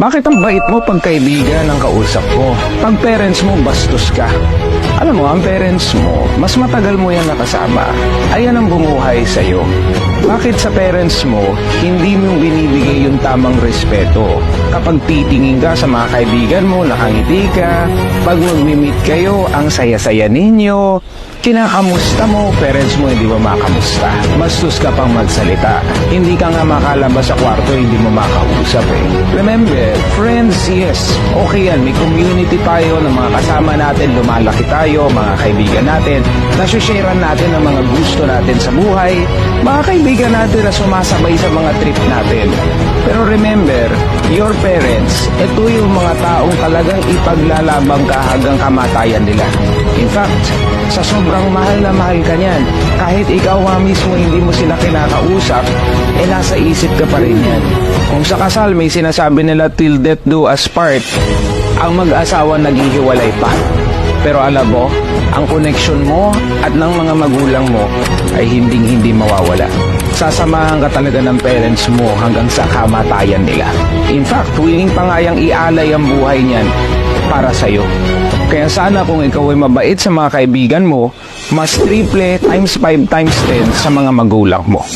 Bakit ang bait mo pag kaibigan ang kausap mo? Pag parents mo, bastos ka. Alam mo, ang parents mo, mas matagal mo yan nakasama. Ayan ang bumuhay sa'yo. Bakit sa parents mo, hindi mo binibigay yung tamang respeto? Kapag titingin ka sa mga kaibigan mo, nakangiti ka. Pag mag-meet kayo, ang saya-saya ninyo. Kinakamusta mo, parents mo hindi mo makamusta. Bastos ka pang magsalita. Hindi ka nga makalabas sa kwarto, hindi mo makausap eh. Remember, friends, yes, okay yan. May community tayo ng mga kasama natin, lumalaki tayo, mga kaibigan natin. Nasusharean natin ang mga gusto natin sa buhay. Mga kaibigan natin na sumasabay sa mga trip natin. Pero remember, your parents, ito yung mga taong talagang ipaglalabang ka hanggang kamatayan nila. In fact, sa sobrang mahal na mahal ka niyan, kahit ikaw mismo hindi mo sila kinakausap, nasa isip ka pa rin yan. Kung sa kasal may sinasabi nila till death do us part, ang mag-asawa naghihiwalay pa. Pero alam mo, ang connection mo at ng mga magulang mo ay hindi mawawala. Sasamahan ka talaga ng parents mo hanggang sa kamatayan nila. In fact, willing pa nga yang ialay ang buhay niyan para sa'yo. Kaya sana kung ikaw ay mabait sa mga kaibigan mo, mas triple times 5 times 10 sa mga magulang mo.